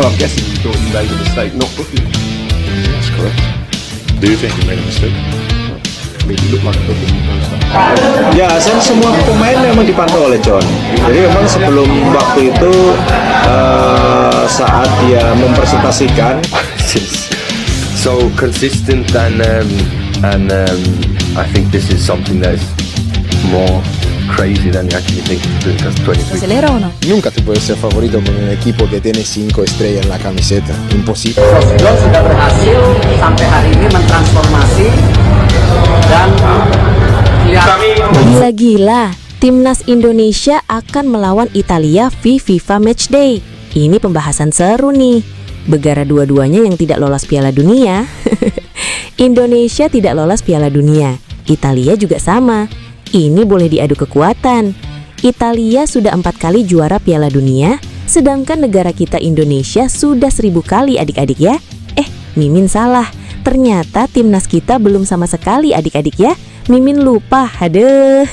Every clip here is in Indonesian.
Well, I'm guessing you thought you made a mistake not booking. That's correct. Do you think you made a mistake? I mean, you look like a booking first time. Ya, semua pemain memang dipantau oleh John. Jadi memang sebelum waktu itu saat dia mempresentasikan, so consistent and I think this is something that's more crazy than you actually think, because 23. ¿Acelera o no? Nunca te puedes ser favorito con un equipo que tiene 5 estrellas en la camiseta. Imposible. John sudah berhasil sampai hari ini mentransformasi dan Gila-gila, Timnas Indonesia akan melawan Italia di FIFA Matchday. Ini pembahasan seru nih. Begara dua-duanya yang tidak lolos Piala Dunia. Indonesia tidak lolos Piala Dunia, Italia juga sama. Ini boleh diadu kekuatan. Italia sudah 4 kali juara Piala Dunia, sedangkan negara kita Indonesia sudah 1000 kali adik-adik ya. Mimin salah. Ternyata timnas kita belum sama sekali adik-adik ya. Mimin lupa, aduh.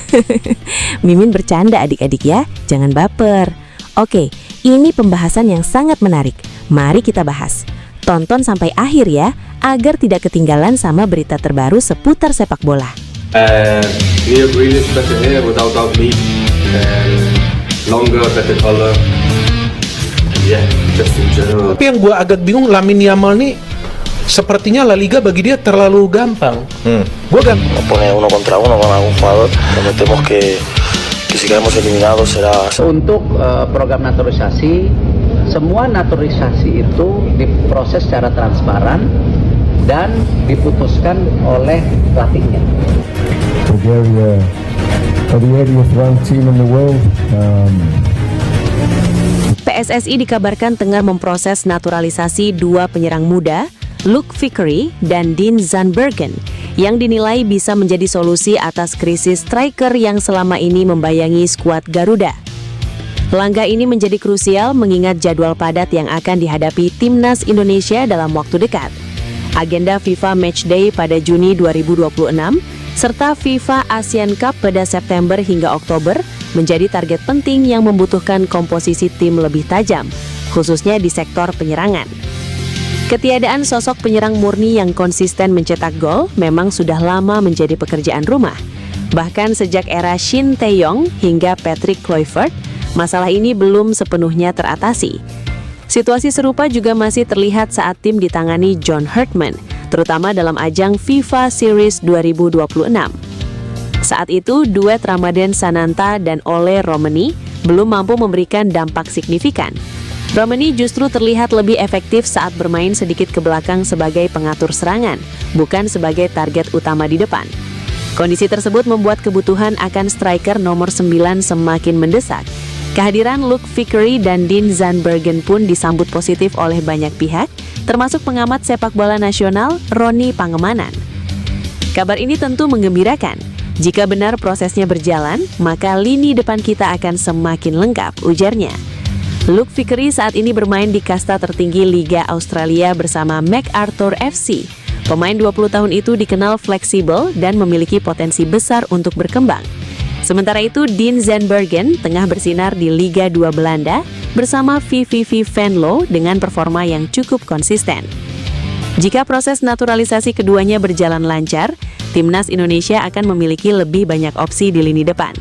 Mimin bercanda adik-adik ya, jangan baper. Oke, ini pembahasan yang sangat menarik. Mari kita bahas. Tonton sampai akhir ya, agar tidak ketinggalan sama berita terbaru seputar sepak bola. Here, Grealish, better here, without doubt me. Longer, better color. Yeah, just in general. Tapi yang gue agak bingung, Lamine Yamal nih sepertinya La Liga bagi dia terlalu gampang. Gue kan pone uno contra uno con algún jugador, prometemos que si quedamos eliminados será. untuk program naturalisasi, semua naturalisasi itu diproses secara transparan dan diputuskan oleh pelatihnya. Bulgaria are the 80th ranked team in the world. PSSI dikabarkan tengah memproses naturalisasi 2 penyerang muda, Luke Vickery dan Dean Zandbergen, yang dinilai bisa menjadi solusi atas krisis striker yang selama ini membayangi skuad Garuda. Langkah ini menjadi krusial mengingat jadwal padat yang akan dihadapi Timnas Indonesia dalam waktu dekat. Agenda FIFA Matchday pada Juni 2026, serta FIFA Asian Cup pada September hingga Oktober menjadi target penting yang membutuhkan komposisi tim lebih tajam, khususnya di sektor penyerangan. Ketiadaan sosok penyerang murni yang konsisten mencetak gol memang sudah lama menjadi pekerjaan rumah. Bahkan sejak era Shin Tae-yong hingga Patrick Kluivert, masalah ini belum sepenuhnya teratasi. Situasi serupa juga masih terlihat saat tim ditangani John Herdman, terutama dalam ajang FIFA Series 2026. Saat itu, duet Ramadan Sananta dan Ole Romani belum mampu memberikan dampak signifikan. Romani justru terlihat lebih efektif saat bermain sedikit ke belakang sebagai pengatur serangan, bukan sebagai target utama di depan. Kondisi tersebut membuat kebutuhan akan striker nomor 9 semakin mendesak. Kehadiran Luke Vickery dan Dean Zandbergen pun disambut positif oleh banyak pihak, termasuk pengamat sepak bola nasional Roni Pangemanan. Kabar ini tentu menggembirakan. Jika benar prosesnya berjalan, maka lini depan kita akan semakin lengkap, ujarnya. Luke Vickery saat ini bermain di kasta tertinggi Liga Australia bersama MacArthur FC. Pemain 20 tahun itu dikenal fleksibel dan memiliki potensi besar untuk berkembang. Sementara itu, Dean Zandbergen tengah bersinar di Liga 2 Belanda bersama VVV Venlo dengan performa yang cukup konsisten. Jika proses naturalisasi keduanya berjalan lancar, Timnas Indonesia akan memiliki lebih banyak opsi di lini depan.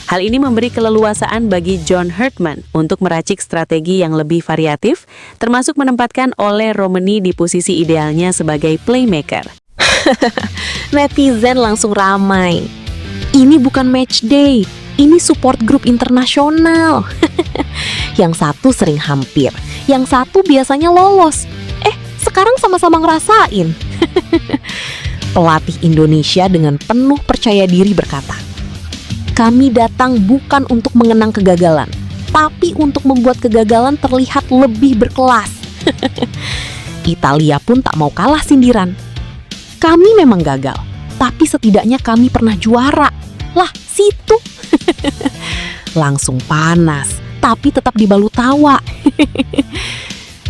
Hal ini memberi keleluasaan bagi John Herdman untuk meracik strategi yang lebih variatif, termasuk menempatkan Ole Romani di posisi idealnya sebagai playmaker. Netizen langsung ramai. Ini bukan match day, ini support group internasional. Yang satu sering hampir, yang satu biasanya lolos. Sekarang sama-sama ngerasain. Pelatih Indonesia dengan penuh percaya diri berkata, "Kami datang bukan untuk mengenang kegagalan, tapi untuk membuat kegagalan terlihat lebih berkelas." Italia pun tak mau kalah sindiran. "Kami memang gagal, tapi setidaknya kami pernah juara." Lah, situ. Langsung panas, tapi tetap dibalut tawa.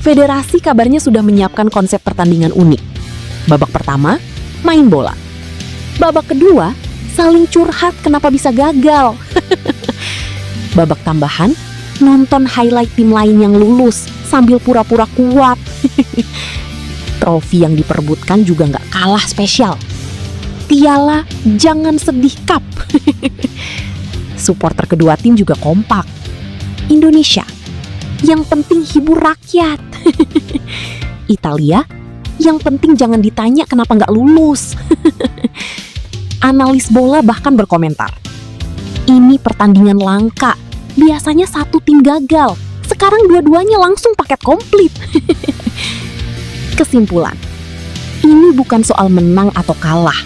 Federasi kabarnya sudah menyiapkan konsep pertandingan unik. Babak pertama, main bola. Babak kedua, saling curhat kenapa bisa gagal. Babak tambahan, nonton highlight tim lain yang lulus. sambil pura-pura kuat. Trofi yang diperebutkan juga nggak kalah spesial. Piala Jangan Sedih Cup. Supporter kedua tim juga kompak. Indonesia, yang penting hibur rakyat. Italia, yang penting jangan ditanya kenapa nggak lulus. Analis bola bahkan berkomentar, ini pertandingan langka. Biasanya satu tim gagal, sekarang dua-duanya langsung paket komplit. Kesimpulan, ini bukan soal menang atau kalah,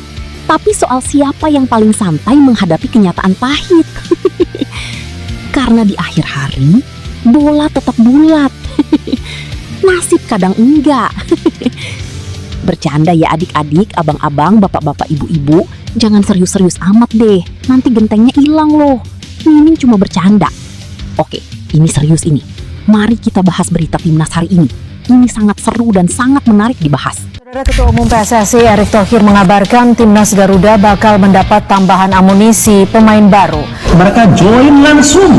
tapi soal siapa yang paling santai menghadapi kenyataan pahit. Karena di akhir hari, bola tetap bulat. Nasib kadang enggak. Bercanda ya adik-adik, abang-abang, bapak-bapak, ibu-ibu. Jangan serius-serius amat deh, nanti gentengnya hilang loh. Mimin cuma bercanda. Oke, ini serius ini. Mari kita bahas berita timnas hari ini. Ini sangat seru dan sangat menarik dibahas. Saudara Ketua Umum PSSI Erick Thohir mengabarkan timnas Garuda bakal mendapat tambahan amunisi pemain baru. Mereka join langsung.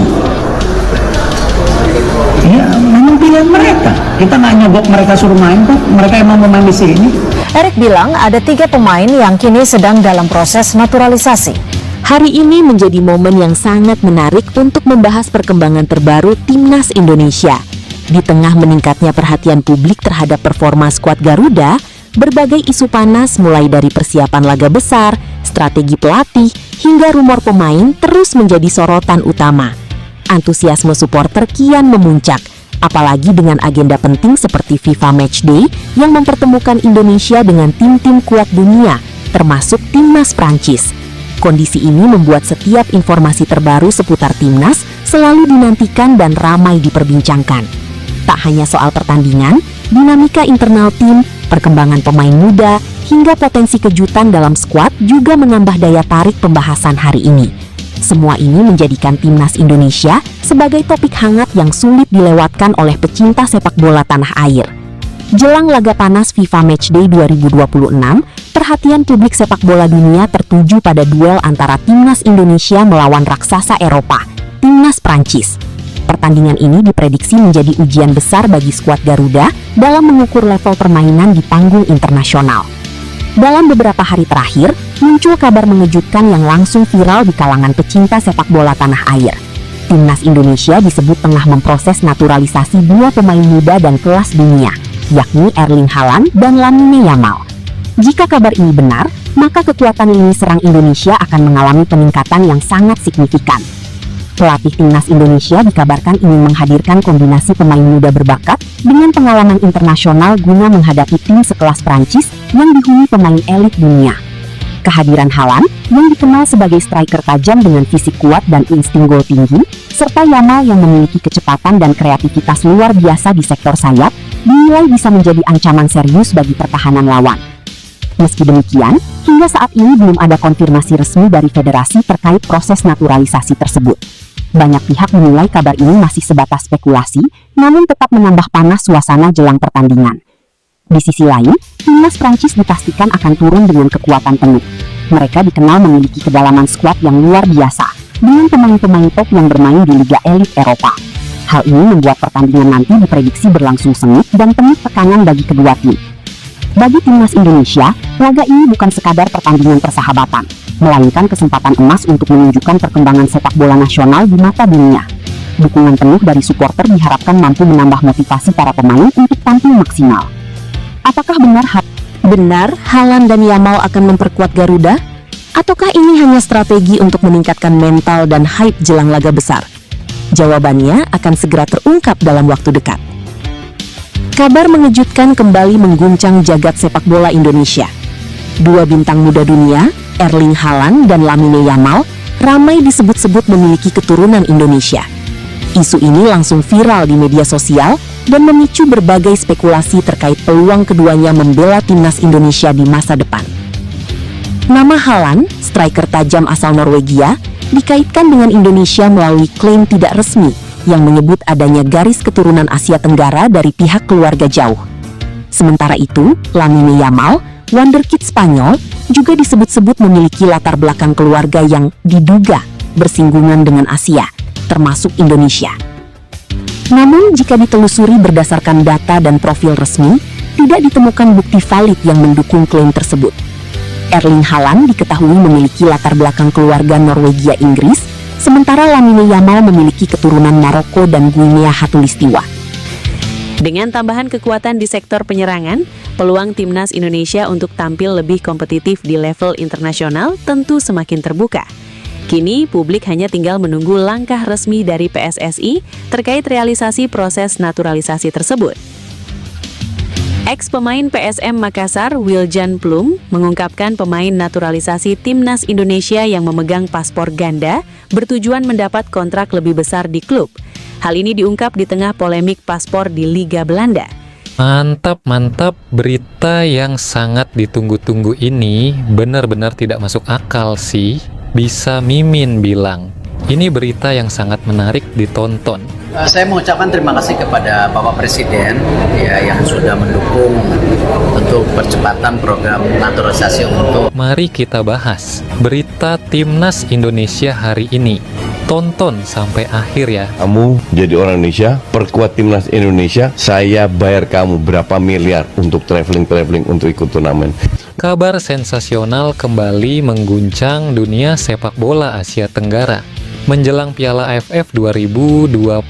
Ya, memang pilihan mereka. Kita nggak nyogok mereka suruh main kok. Mereka emang mau main di sini. Erick bilang ada 3 pemain yang kini sedang dalam proses naturalisasi. Hari ini menjadi momen yang sangat menarik untuk membahas perkembangan terbaru timnas Indonesia. Di tengah meningkatnya perhatian publik terhadap performa skuad Garuda, berbagai isu panas mulai dari persiapan laga besar, strategi pelatih, hingga rumor pemain terus menjadi sorotan utama. Antusiasme supporter kian memuncak, apalagi dengan agenda penting seperti FIFA Matchday yang mempertemukan Indonesia dengan tim-tim kuat dunia, termasuk timnas Prancis. Kondisi ini membuat setiap informasi terbaru seputar timnas selalu dinantikan dan ramai diperbincangkan. Tak hanya soal pertandingan, dinamika internal tim, perkembangan pemain muda, hingga potensi kejutan dalam skuad juga menambah daya tarik pembahasan hari ini. Semua ini menjadikan timnas Indonesia sebagai topik hangat yang sulit dilewatkan oleh pecinta sepak bola tanah air. Jelang laga panas FIFA Matchday 2026, perhatian publik sepak bola dunia tertuju pada duel antara timnas Indonesia melawan raksasa Eropa, timnas Prancis. Pertandingan ini diprediksi menjadi ujian besar bagi skuad Garuda dalam mengukur level permainan di panggung internasional. Dalam beberapa hari terakhir, muncul kabar mengejutkan yang langsung viral di kalangan pecinta sepak bola tanah air. Timnas Indonesia disebut tengah memproses naturalisasi 2 pemain muda dan kelas dunia, yakni Erling Haaland dan Lamine Yamal. Jika kabar ini benar, maka kekuatan lini serang Indonesia akan mengalami peningkatan yang sangat signifikan. Pelatih timnas Indonesia dikabarkan ingin menghadirkan kombinasi pemain muda berbakat dengan pengalaman internasional guna menghadapi tim sekelas Prancis yang dihuni pemain elit dunia. Kehadiran Haaland, yang dikenal sebagai striker tajam dengan fisik kuat dan insting gol tinggi, serta Yamal yang memiliki kecepatan dan kreativitas luar biasa di sektor sayap, dinilai bisa menjadi ancaman serius bagi pertahanan lawan. Meski demikian, hingga saat ini belum ada konfirmasi resmi dari federasi terkait proses naturalisasi tersebut. Banyak pihak menilai kabar ini masih sebatas spekulasi, namun tetap menambah panas suasana jelang pertandingan. Di sisi lain, timnas Prancis dipastikan akan turun dengan kekuatan penuh. Mereka dikenal memiliki kedalaman skuad yang luar biasa, dengan pemain-pemain top yang bermain di Liga Elit Eropa. Hal ini membuat pertandingan nanti diprediksi berlangsung sengit dan penuh tekanan bagi kedua tim. Bagi timnas Indonesia, laga ini bukan sekadar pertandingan persahabatan, melainkan kesempatan emas untuk menunjukkan perkembangan sepak bola nasional di mata dunia. Dukungan penuh dari supporter diharapkan mampu menambah motivasi para pemain untuk tampil maksimal. Apakah benar Haaland dan Yamal akan memperkuat Garuda? Ataukah ini hanya strategi untuk meningkatkan mental dan hype jelang laga besar? Jawabannya akan segera terungkap dalam waktu dekat. Kabar mengejutkan kembali mengguncang jagat sepak bola Indonesia. 2 bintang muda dunia, Erling Haaland dan Lamine Yamal, ramai disebut-sebut memiliki keturunan Indonesia. Isu ini langsung viral di media sosial dan memicu berbagai spekulasi terkait peluang keduanya membela timnas Indonesia di masa depan. Nama Haaland, striker tajam asal Norwegia, dikaitkan dengan Indonesia melalui klaim tidak resmi yang menyebut adanya garis keturunan Asia Tenggara dari pihak keluarga jauh. Sementara itu, Lamine Yamal, wonderkid Spanyol, juga disebut-sebut memiliki latar belakang keluarga yang diduga bersinggungan dengan Asia, termasuk Indonesia. Namun jika ditelusuri berdasarkan data dan profil resmi, tidak ditemukan bukti valid yang mendukung klaim tersebut. Erling Haaland diketahui memiliki latar belakang keluarga Norwegia Inggris, sementara Lamine Yamal memiliki keturunan Maroko dan Guinea Khatulistiwa. Dengan tambahan kekuatan di sektor penyerangan, peluang timnas Indonesia untuk tampil lebih kompetitif di level internasional tentu semakin terbuka. Kini, publik hanya tinggal menunggu langkah resmi dari PSSI terkait realisasi proses naturalisasi tersebut. Ex-pemain PSM Makassar, Wiljan Plum, mengungkapkan pemain naturalisasi timnas Indonesia yang memegang paspor ganda bertujuan mendapat kontrak lebih besar di klub. Hal ini diungkap di tengah polemik paspor di Liga Belanda. Mantap, berita yang sangat ditunggu-tunggu ini benar-benar tidak masuk akal sih. Bisa Mimin bilang, ini berita yang sangat menarik ditonton. Saya mengucapkan terima kasih kepada Bapak Presiden ya, yang sudah mendukung untuk percepatan program naturalisasi untuk. Mari kita bahas berita Timnas Indonesia hari ini. Tonton sampai akhir ya. Kamu jadi orang Indonesia, perkuat Timnas Indonesia, saya bayar kamu berapa miliar untuk traveling untuk ikut turnamen. Kabar sensasional kembali mengguncang dunia sepak bola Asia Tenggara. Menjelang Piala AFF 2026,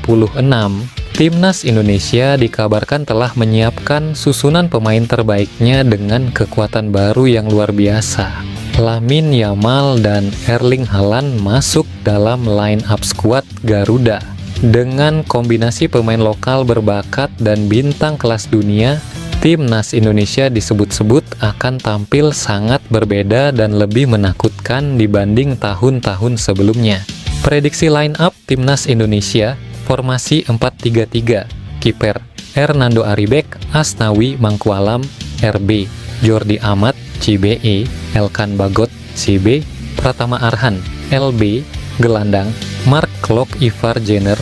Timnas Indonesia dikabarkan telah menyiapkan susunan pemain terbaiknya dengan kekuatan baru yang luar biasa. Lamine Yamal dan Erling Haaland masuk dalam line-up skuad Garuda. Dengan kombinasi pemain lokal berbakat dan bintang kelas dunia, Timnas Indonesia disebut-sebut akan tampil sangat berbeda dan lebih menakutkan dibanding tahun-tahun sebelumnya. Prediksi line-up Timnas Indonesia, formasi 4-3-3, kiper Hernando Aribek, Asnawi Mangkualam, RB, Jordi Amat, CBE, Elkan Bagot, CB, Pratama Arhan, LB, gelandang, Mark Klok Ivar Jenner,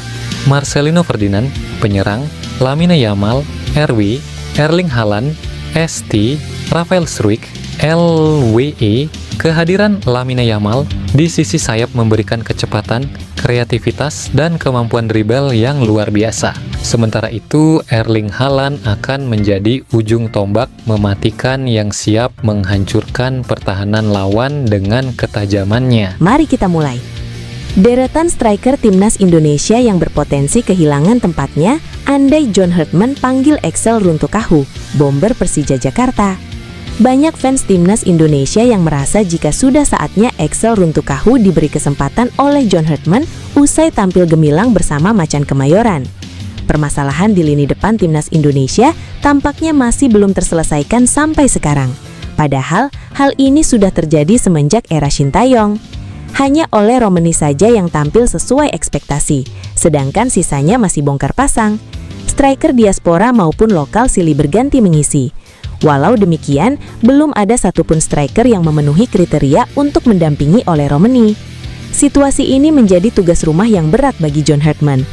Marcelino Ferdinand, penyerang, Lamine Yamal, RW, Erling Haaland, ST, Rafael Struijk, LWE. Kehadiran Lamine Yamal di sisi sayap memberikan kecepatan, kreativitas, dan kemampuan dribble yang luar biasa. Sementara itu, Erling Haaland akan menjadi ujung tombak mematikan yang siap menghancurkan pertahanan lawan dengan ketajamannya. Mari kita mulai. Deretan striker timnas Indonesia yang berpotensi kehilangan tempatnya andai John Hartman panggil Axel Runtukahu, bomber Persija Jakarta. Banyak fans timnas Indonesia yang merasa jika sudah saatnya Axel Runtukahu diberi kesempatan oleh John Hartman usai tampil gemilang bersama Macan Kemayoran. Permasalahan di lini depan timnas Indonesia tampaknya masih belum terselesaikan sampai sekarang. Padahal hal ini sudah terjadi semenjak era Sintayong. Hanya oleh Romani saja yang tampil sesuai ekspektasi, sedangkan sisanya masih bongkar pasang. Striker diaspora maupun lokal silih berganti mengisi. Walau demikian, belum ada satupun striker yang memenuhi kriteria untuk mendampingi oleh Romani. Situasi ini menjadi tugas rumah yang berat bagi John Hartman.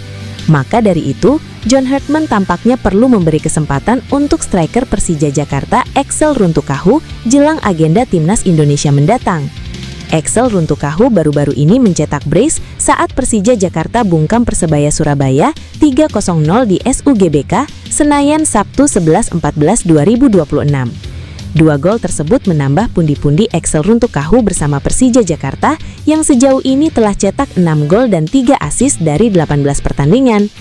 Maka dari itu, John Hartman tampaknya perlu memberi kesempatan untuk striker Persija Jakarta Axel Runtukahu jelang agenda Timnas Indonesia mendatang. Axel Runtukahu baru-baru ini mencetak brace saat Persija Jakarta bungkam Persebaya Surabaya 3-0 di SUGBK Senayan Sabtu 11/14/2026. Dua gol tersebut menambah pundi-pundi Axel Runtukahu bersama Persija Jakarta yang sejauh ini telah cetak 6 gol dan 3 assist dari 18 pertandingan.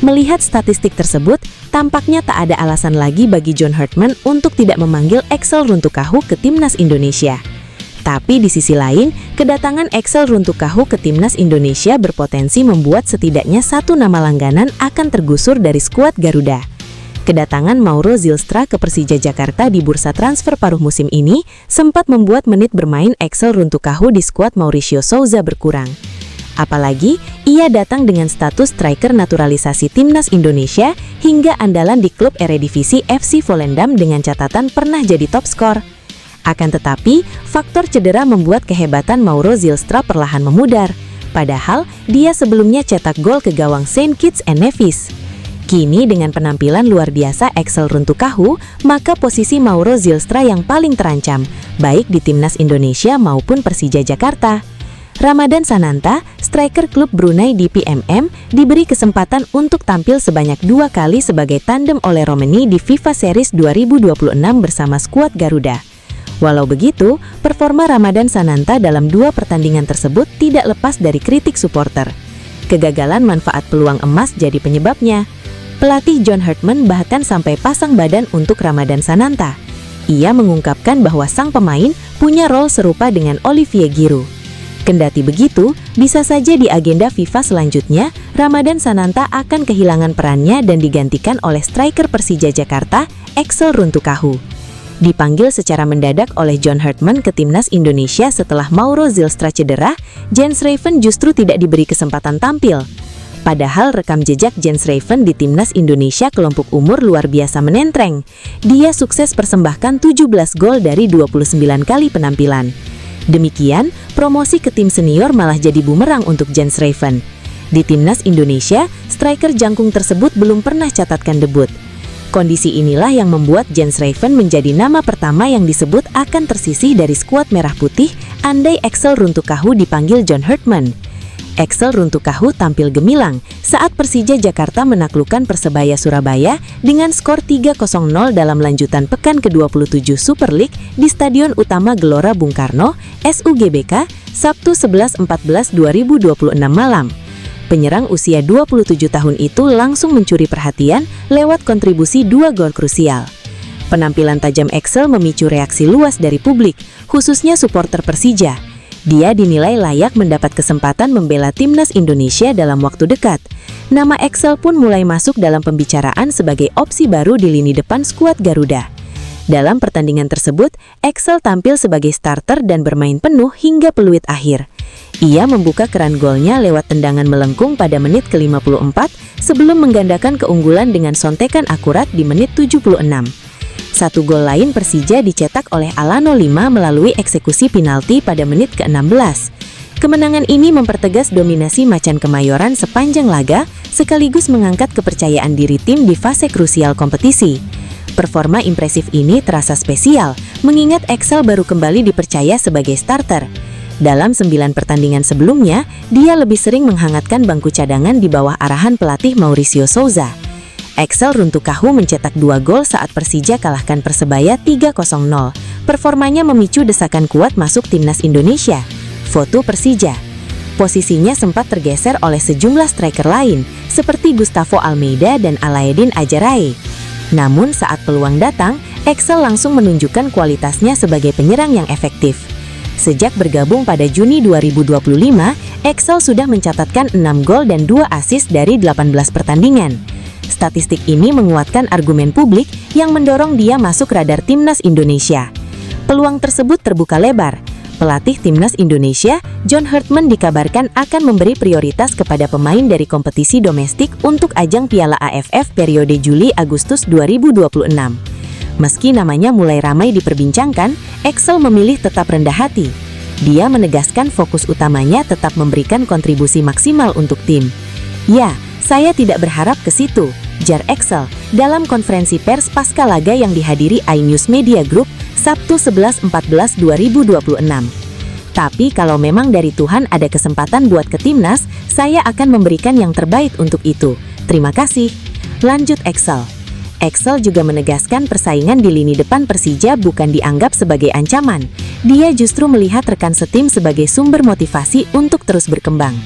Melihat statistik tersebut, tampaknya tak ada alasan lagi bagi John Hartman untuk tidak memanggil Axel Runtukahu ke Timnas Indonesia. Tapi di sisi lain, kedatangan Axel Runtukahu ke Timnas Indonesia berpotensi membuat setidaknya satu nama langganan akan tergusur dari skuad Garuda. Kedatangan Mauro Zylstra ke Persija Jakarta di bursa transfer paruh musim ini sempat membuat menit bermain Axel Runtukahu di skuad Mauricio Souza berkurang. Apalagi, ia datang dengan status striker naturalisasi Timnas Indonesia hingga andalan di klub Eredivisie FC Volendam dengan catatan pernah jadi top skor. Akan tetapi, faktor cedera membuat kehebatan Mauro Zylstra perlahan memudar. Padahal, dia sebelumnya cetak gol ke gawang St. Kitts and Nevis. Kini dengan penampilan luar biasa Axel Runtukahu, maka posisi Mauro Zylstra yang paling terancam, baik di Timnas Indonesia maupun Persija Jakarta. Ramadan Sananta, striker klub Brunei DPMM, diberi kesempatan untuk tampil sebanyak 2 kali sebagai tandem oleh Romani di FIFA Series 2026 bersama skuad Garuda. Walau begitu, performa Ramadan Sananta dalam 2 pertandingan tersebut tidak lepas dari kritik supporter. Kegagalan manfaat peluang emas jadi penyebabnya. Pelatih John Hartman bahkan sampai pasang badan untuk Ramadan Sananta. Ia mengungkapkan bahwa sang pemain punya role serupa dengan Olivier Giroud. Kendati begitu, bisa saja di agenda FIFA selanjutnya, Ramadan Sananta akan kehilangan perannya dan digantikan oleh striker Persija Jakarta, Axel Runtukahu. Dipanggil secara mendadak oleh John Hartman ke timnas Indonesia setelah Mauro Zylstra cedera, Jens Raven justru tidak diberi kesempatan tampil. Padahal rekam jejak Jens Raven di timnas Indonesia kelompok umur luar biasa menentreng. Dia sukses persembahkan 17 gol dari 29 kali penampilan. Demikian, promosi ke tim senior malah jadi bumerang untuk Jens Raven. Di timnas Indonesia, striker jangkung tersebut belum pernah catatkan debut. Kondisi inilah yang membuat Jens Raven menjadi nama pertama yang disebut akan tersisih dari skuad merah putih andai Axel Runtukahu dipanggil John Hartman. Axel Runtukahu tampil gemilang saat Persija Jakarta menaklukkan Persebaya Surabaya dengan skor 3-0 dalam lanjutan pekan ke-27 Super League di Stadion Utama Gelora Bung Karno, SUGBK, Sabtu 11/14/2026 malam. Penyerang usia 27 tahun itu langsung mencuri perhatian lewat kontribusi 2 gol krusial. Penampilan tajam Axel memicu reaksi luas dari publik, khususnya supporter Persija. Dia dinilai layak mendapat kesempatan membela timnas Indonesia dalam waktu dekat. Nama Axel pun mulai masuk dalam pembicaraan sebagai opsi baru di lini depan skuad Garuda. Dalam pertandingan tersebut, Axel tampil sebagai starter dan bermain penuh hingga peluit akhir. Ia membuka keran golnya lewat tendangan melengkung pada menit ke-54 sebelum menggandakan keunggulan dengan sontekan akurat di menit 76. 1 gol lain Persija dicetak oleh Alano Lima melalui eksekusi penalti pada menit ke-16. Kemenangan ini mempertegas dominasi Macan Kemayoran sepanjang laga, sekaligus mengangkat kepercayaan diri tim di fase krusial kompetisi. Performa impresif ini terasa spesial, mengingat Axel baru kembali dipercaya sebagai starter. Dalam 9 pertandingan sebelumnya, dia lebih sering menghangatkan bangku cadangan di bawah arahan pelatih Mauricio Souza. Axel Runtukahu mencetak 2 gol saat Persija kalahkan Persebaya 3-0. Performanya memicu desakan kuat masuk timnas Indonesia. Foto Persija. Posisinya sempat tergeser oleh sejumlah striker lain, seperti Gustavo Almeida dan Alaeddin Ajarae. Namun saat peluang datang, Axel langsung menunjukkan kualitasnya sebagai penyerang yang efektif. Sejak bergabung pada Juni 2025, Axel sudah mencatatkan 6 gol dan 2 assist dari 18 pertandingan. Statistik ini menguatkan argumen publik yang mendorong dia masuk radar timnas Indonesia. Peluang tersebut terbuka lebar. Pelatih timnas Indonesia, John Hartman, dikabarkan akan memberi prioritas kepada pemain dari kompetisi domestik untuk ajang Piala AFF periode Juli-Agustus 2026. Meski namanya mulai ramai diperbincangkan, Axel memilih tetap rendah hati. Dia menegaskan fokus utamanya tetap memberikan kontribusi maksimal untuk tim. Ya, saya tidak berharap ke situ, jar Axel dalam konferensi pers pasca laga yang dihadiri iNews Media Group Sabtu 11/14/2026. Tapi kalau memang dari Tuhan ada kesempatan buat ke timnas, saya akan memberikan yang terbaik untuk itu. Terima kasih. Lanjut Axel. Axel juga menegaskan persaingan di lini depan Persija bukan dianggap sebagai ancaman. Dia justru melihat rekan setim sebagai sumber motivasi untuk terus berkembang.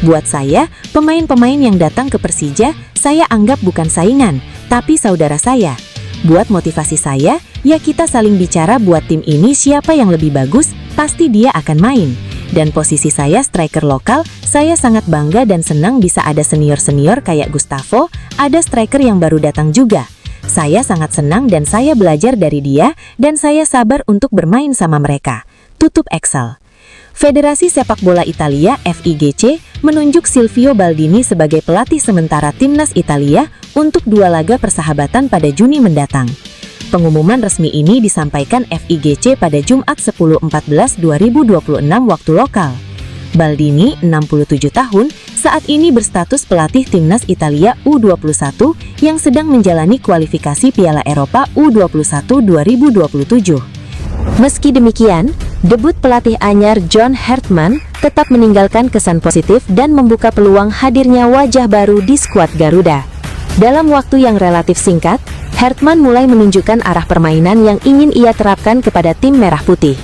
Buat saya, pemain-pemain yang datang ke Persija, saya anggap bukan saingan, tapi saudara saya. Buat motivasi saya, ya kita saling bicara buat tim ini siapa yang lebih bagus, pasti dia akan main. Dan posisi saya striker lokal, saya sangat bangga dan senang bisa ada senior-senior kayak Gustavo, ada striker yang baru datang juga. Saya sangat senang dan saya belajar dari dia, dan saya sabar untuk bermain sama mereka. Tutup Axel. Federasi Sepak Bola Italia (FIGC) menunjuk Silvio Baldini sebagai pelatih sementara timnas Italia untuk 2 laga persahabatan pada Juni mendatang. Pengumuman resmi ini disampaikan FIGC pada Jumat 10/14/2026 waktu lokal. Baldini, 67 tahun, saat ini berstatus pelatih timnas Italia U21 yang sedang menjalani kualifikasi Piala Eropa U21 2027. Meski demikian, Debut pelatih anyar John Hartman tetap meninggalkan kesan positif dan membuka peluang hadirnya wajah baru di skuad Garuda. Dalam waktu yang relatif singkat, Hartman mulai menunjukkan arah permainan yang ingin ia terapkan kepada tim Merah Putih.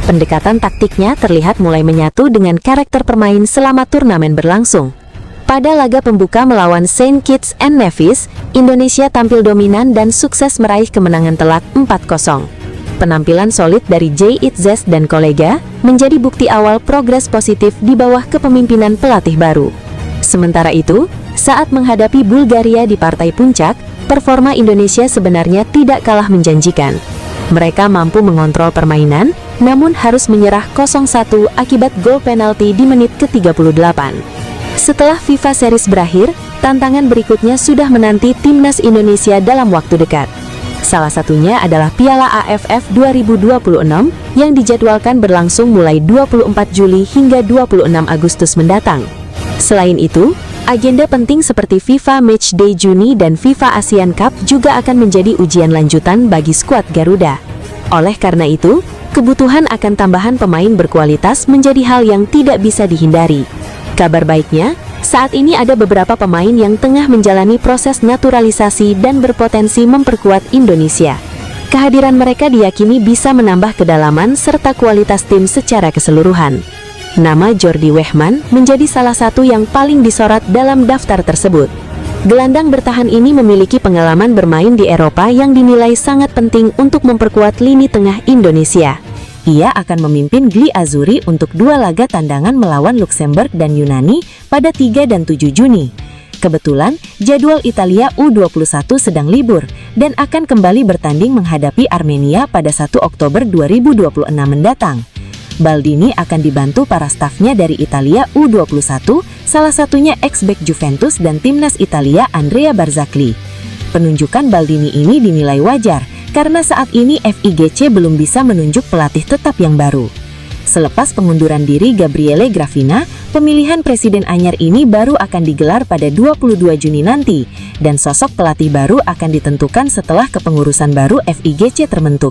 Pendekatan taktiknya terlihat mulai menyatu dengan karakter pemain selama turnamen berlangsung. Pada laga pembuka melawan Saint Kitts and Nevis, Indonesia tampil dominan dan sukses meraih kemenangan telak 4-0. Penampilan solid dari Jay Itzes dan kolega menjadi bukti awal progres positif di bawah kepemimpinan pelatih baru. Sementara itu, saat menghadapi Bulgaria di partai puncak, performa Indonesia sebenarnya tidak kalah menjanjikan. Mereka mampu mengontrol permainan, namun harus menyerah 0-1 akibat gol penalti di menit ke-38. Setelah FIFA Series berakhir, tantangan berikutnya sudah menanti timnas Indonesia dalam waktu dekat. Salah satunya adalah Piala AFF 2026 yang dijadwalkan berlangsung mulai 24 Juli hingga 26 Agustus mendatang. Selain itu, agenda penting seperti FIFA Matchday Juni dan FIFA ASEAN Cup juga akan menjadi ujian lanjutan bagi skuad Garuda. Oleh karena itu, kebutuhan akan tambahan pemain berkualitas menjadi hal yang tidak bisa dihindari. Kabar baiknya, saat ini ada beberapa pemain yang tengah menjalani proses naturalisasi dan berpotensi memperkuat Indonesia. Kehadiran mereka diyakini bisa menambah kedalaman serta kualitas tim secara keseluruhan. Nama Jordi Wegman menjadi salah satu yang paling disorot dalam daftar tersebut. Gelandang bertahan ini memiliki pengalaman bermain di Eropa yang dinilai sangat penting untuk memperkuat lini tengah Indonesia. Ia akan memimpin Gli Azzurri untuk 2 laga tandangan melawan Luxembourg dan Yunani pada 3 dan 7 Juni. Kebetulan, jadwal Italia U21 sedang libur dan akan kembali bertanding menghadapi Armenia pada 1 Oktober 2026 mendatang. Baldini akan dibantu para stafnya dari Italia U21, salah satunya ex-bek Juventus dan timnas Italia Andrea Barzagli. Penunjukan Baldini ini dinilai wajar, karena saat ini FIGC belum bisa menunjuk pelatih tetap yang baru. Selepas pengunduran diri Gabriele Gravina, pemilihan presiden anyar ini baru akan digelar pada 22 Juni nanti, dan sosok pelatih baru akan ditentukan setelah kepengurusan baru FIGC terbentuk.